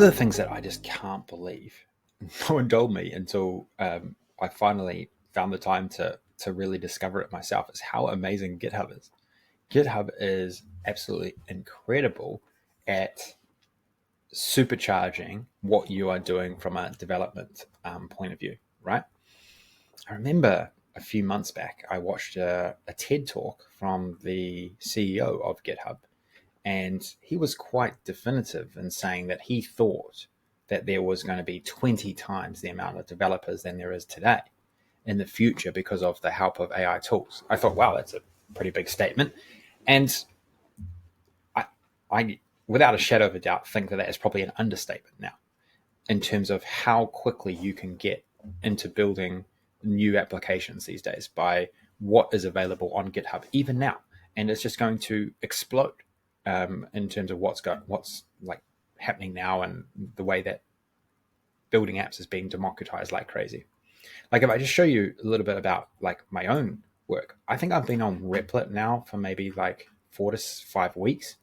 of the things that I just can't believe, no one told me until I finally found the time to really discover it myself, is how amazing GitHub is. GitHub is absolutely incredible at supercharging what you are doing from a development point of view, right? I remember a few months back, I watched a TED talk from the CEO of GitHub, and he was quite definitive in saying that he thought that there was going to be 20 times the amount of developers than there is today in the future because of the help of AI tools. I thought, wow, that's a pretty big statement. And I without a shadow of a doubt, think that is probably an understatement now in terms of how quickly you can get into building new applications these days by what is available on GitHub even now. And it's just going to explode in terms of what's like happening now, and the way that building apps is being democratized like crazy. Like if I just show you a little bit about like my own work, I think I've been on Replit now for maybe like 4 to 5 weeks,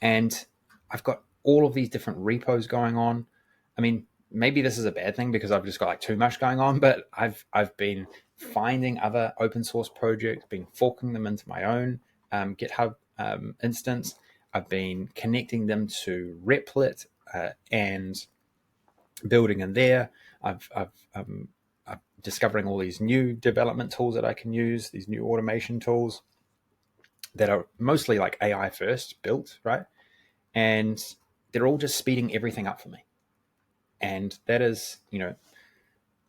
and I've got all of these different repos going on. I mean, maybe this is a bad thing because I've just got like too much going on, but I've been finding other open source projects, been forking them into my own GitHub instance. I've been connecting them to Replit and building in there. I've discovering all these new development tools that I can use, these new automation tools that are mostly like AI first built, right? And they're all just speeding everything up for me. And that is,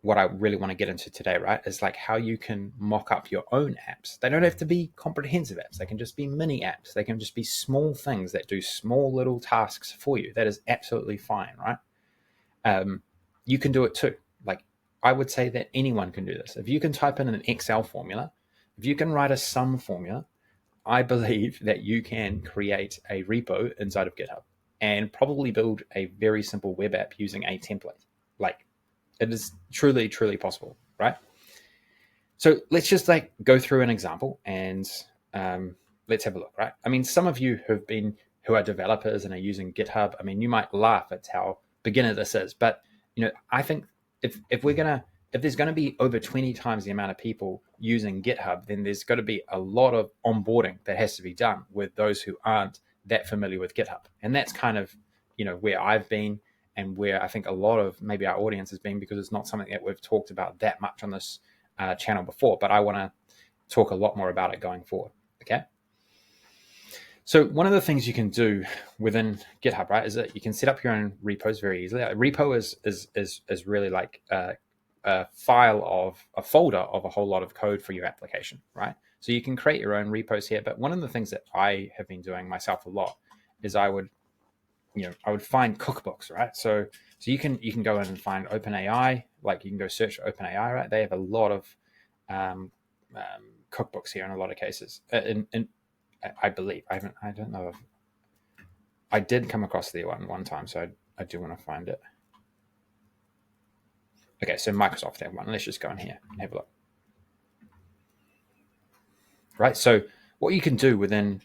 what I really want to get into today, right? Is like how you can mock up your own apps. They don't have to be comprehensive apps. They can just be mini apps. They can just be small things that do small little tasks for you. That is absolutely fine, right? You can do it too. Like I would say that anyone can do this. If you can type in an Excel formula, if you can write a sum formula, I believe that you can create a repo inside of GitHub and probably build a very simple web app using a template. Like it is truly, truly possible, right? So let's just like go through an example and let's have a look, right? I mean, some of you who are developers and are using GitHub, I mean, you might laugh at how beginner this is, but I think if there's going to be over 20 times the amount of people using GitHub, then there's got to be a lot of onboarding that has to be done with those who aren't that familiar with GitHub. And that's kind of, where I've been and where I think a lot of maybe our audience has been, because it's not something that we've talked about that much on this channel before, but I want to talk a lot more about it going forward. Okay. So one of the things you can do within GitHub, right, is that you can set up your own repos very easily. A repo is really like a folder of a whole lot of code for your application, right? So you can create your own repos here. But one of the things that I have been doing myself a lot is I would find cookbooks, right? So you can go in and find OpenAI, like you can go search OpenAI, right? They have a lot of cookbooks here in a lot of cases. I believe I don't know if I did come across the one time, so I do want to find it. Okay, so Microsoft have one. Let's just go in here and have a look. Right, so what you can do within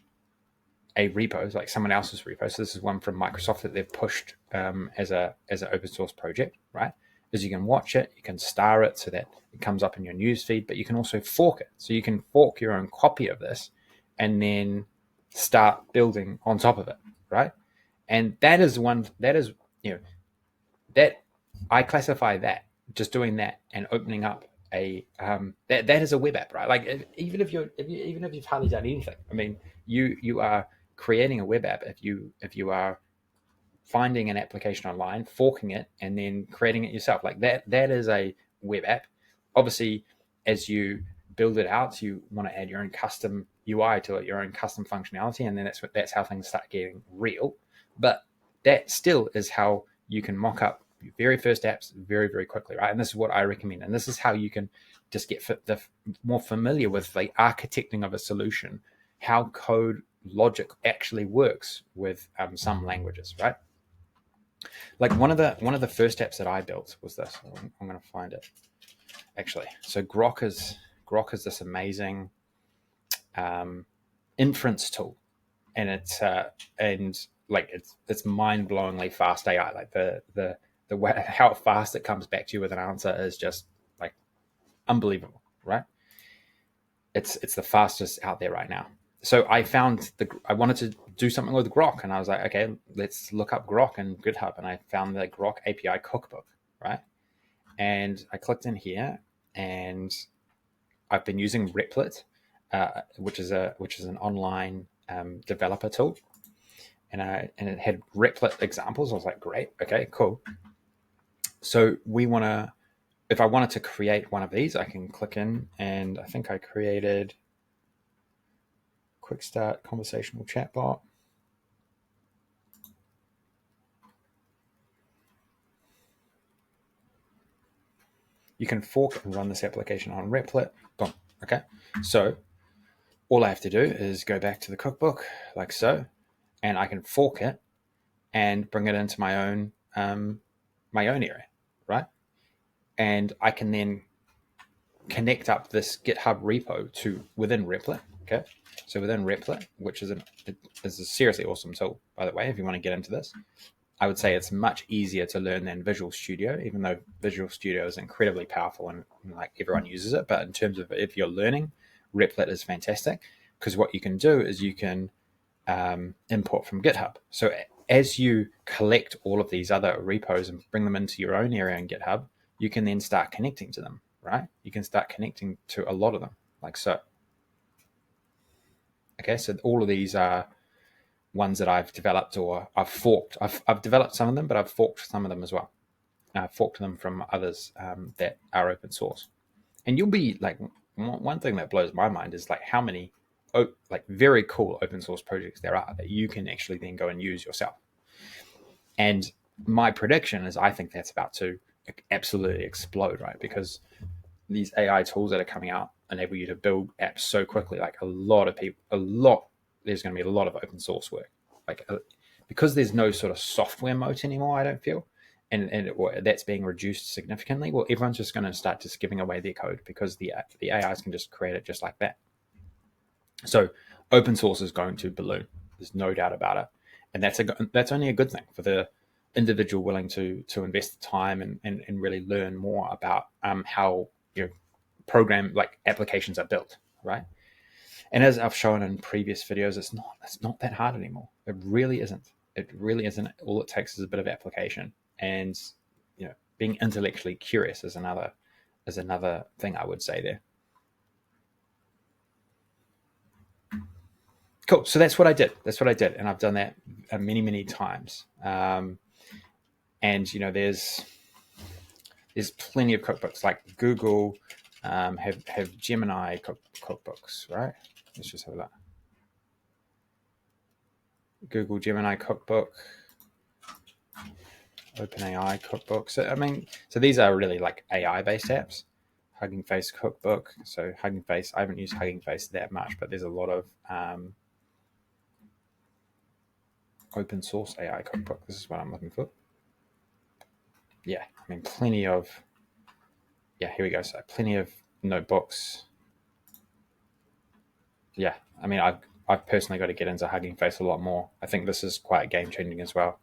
a repo, like someone else's repo, so this is one from Microsoft that they've pushed as an open source project, right? Is you can watch it, you can star it so that it comes up in your newsfeed, but you can also fork it. So you can fork your own copy of this and then start building on top of it, right? And that I classify that, just doing that and opening up a that is a web app, right? Like even if you've hardly done anything, I mean, you are creating a web app if you are finding an application online, forking it, and then creating it yourself. Like that is a web app. Obviously, as you build it out, you want to add your own custom UI to it, your own custom functionality, and then that's how things start getting real. But that still is how you can mock up your very first apps very, very quickly, right? And this is what I recommend. And this is how you can just get more familiar with the architecting of a solution, how code logic actually works with some languages, right? Like one of the first apps that I built was this. I'm going to find it actually. So Grock is this amazing inference tool, and it's and like it's mind-blowingly fast AI. Like the way how fast it comes back to you with an answer is just like unbelievable, right? It's the fastest out there right now. So I wanted to do something with Grock, and I was like, okay, let's look up Grock in GitHub, and I found the Grock API cookbook, right? And I clicked in here, and I've been using Replit, which is an online developer tool, and it had Replit examples. I was like, great, okay, cool. So if I wanted to create one of these, I can click in, and I think I created quick start conversational chatbot. You can fork and run this application on Replit. Boom. Okay. So all I have to do is go back to the cookbook like so, and I can fork it and bring it into my own area, right? And I can then connect up this GitHub repo to within Replit. Okay. So within Replit, which is a seriously awesome tool, by the way, if you want to get into this. I would say it's much easier to learn than Visual Studio, even though Visual Studio is incredibly powerful and like everyone uses it. But in terms of if you're learning, Replit is fantastic, because what you can do is you can import from GitHub. So as you collect all of these other repos and bring them into your own area in GitHub, you can then start connecting to them, right? You can start connecting to a lot of them, like so. Okay, so all of these are ones that I've developed or I've forked. I've developed some of them, but I've forked some of them as well. I've forked them from others that are open source. And you'll be like, one thing that blows my mind is like how many like very cool open source projects there are that you can actually then go and use yourself. And my prediction is I think that's about to absolutely explode, right? Because these AI tools that are coming out enable you to build apps so quickly. Like there's going to be a lot of open source work, like because there's no sort of software moat anymore. I don't feel, and that's being reduced significantly. Well, everyone's just going to start just giving away their code because the AIs can just create it just like that. So open source is going to balloon. There's no doubt about it, and that's only a good thing for the individual willing to invest the time and really learn more about how program like applications are built, right? And as I've shown in previous videos, it's not that hard anymore. It really isn't. It really isn't. All it takes is a bit of application, and being intellectually curious is another thing I would say there. Cool. So that's what I did. And I've done that many times. And there's plenty of cookbooks like Google have Gemini cookbooks, right? Let's just have a look. Google Gemini cookbook, OpenAI cookbook. So these are really like AI-based apps. Hugging Face cookbook. So Hugging Face, I haven't used Hugging Face that much, but there's a lot of open source AI cookbook. This is what I'm looking for. Yeah, plenty of. Yeah, here we go. So plenty of notebooks. Yeah, I've personally got to get into Hugging Face a lot more. I think this is quite game changing as well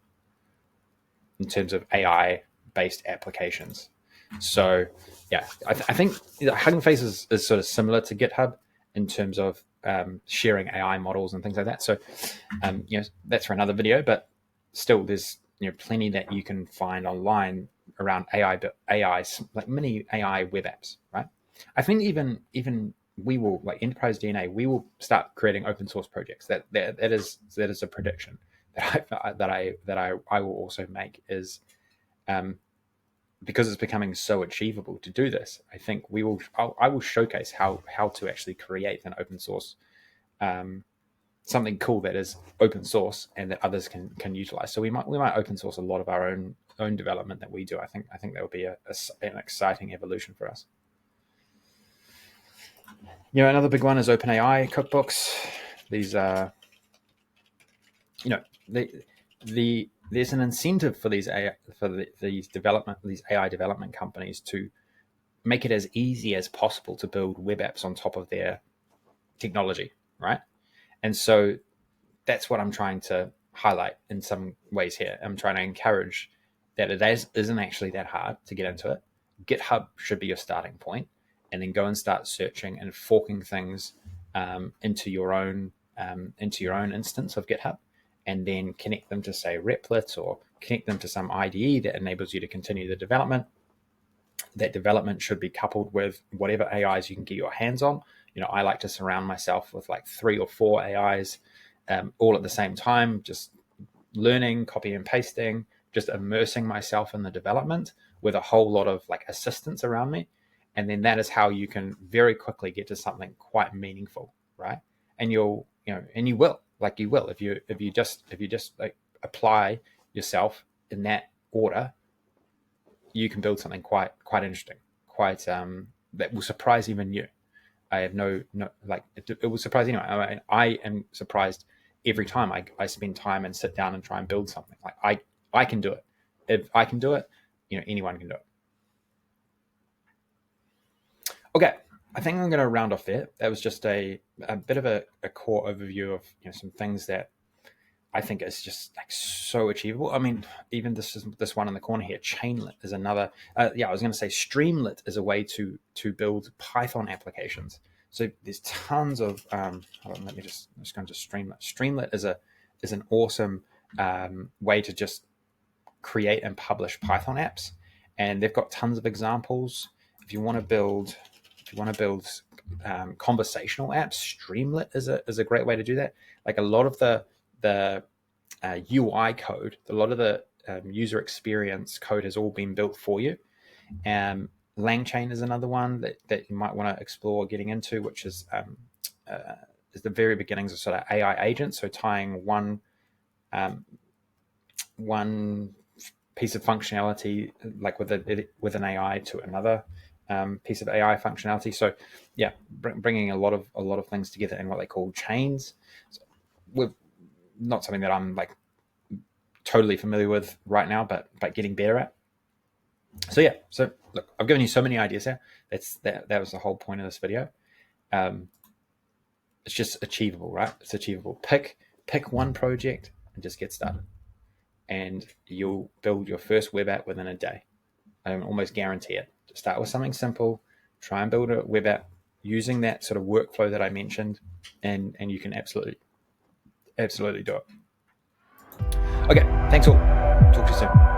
in terms of AI based applications. So yeah, I think Hugging Face is sort of similar to GitHub in terms of sharing AI models and things like that. So that's for another video, but still there's plenty that you can find online around AI like mini AI web apps, right? I think even we will, like Enterprise DNA, we will start creating open source projects. That is a prediction that I will also make is because it's becoming so achievable to do this. I think I will showcase how to actually create an open source something cool that is open source and that others can utilize. So we might open source a lot of our own development that we do. I think that would be an exciting evolution for us. Another big one is OpenAI cookbooks. These are, there's an incentive for these AI development companies to make it as easy as possible to build web apps on top of their technology, right? And so that's what I'm trying to highlight in some ways here. I'm trying to encourage that it isn't actually that hard to get into it. GitHub should be your starting point, and then go and start searching and forking things into your own instance of GitHub, and then connect them to, say, Replit, or connect them to some IDE that enables you to continue the development. That development should be coupled with whatever AIs you can get your hands on. I like to surround myself with like 3 or 4 AIs all at the same time, just learning, copying and pasting, just immersing myself in the development with a whole lot of like assistance around me. And then that is how you can very quickly get to something quite meaningful, right? And you will if you just like apply yourself in that order, you can build something quite interesting, quite that will surprise even you. I have no like it will surprise anyone. I mean, I am surprised every time I spend time and sit down and try and build something. Like I can do it. If I can do it, anyone can do it. Okay, I think I'm going to round off there. That was just a bit of a core overview of some things that I think is just like so achievable. I mean, even this one in the corner here, Chainlit, is another. I was going to say Streamlit is a way to build Python applications. So there's tons of. Hold on, I'm just going to Streamlit. Streamlit is an awesome way to just create and publish Python apps, and they've got tons of examples. If you want to build conversational apps, Streamlit is a great way to do that. Like a lot of the UI code, a lot of the user experience code has all been built for you. LangChain is another one that you might want to explore getting into, which is the very beginnings of sort of AI agents. So tying one piece of functionality, like with an AI, to another piece of AI functionality. So yeah, bringing a lot of things together in what they call chains. So we're not something that I'm like totally familiar with right now, but getting better at. So yeah, so look, I've given you so many ideas here. That was the whole point of this video. It's just achievable, right? It's achievable. Pick one project and just get started, and you'll build your first web app within a day. I can almost guarantee it. Just start with something simple, try and build a web app using that sort of workflow that I mentioned, and you can absolutely do it. Okay, thanks all. Talk to you soon.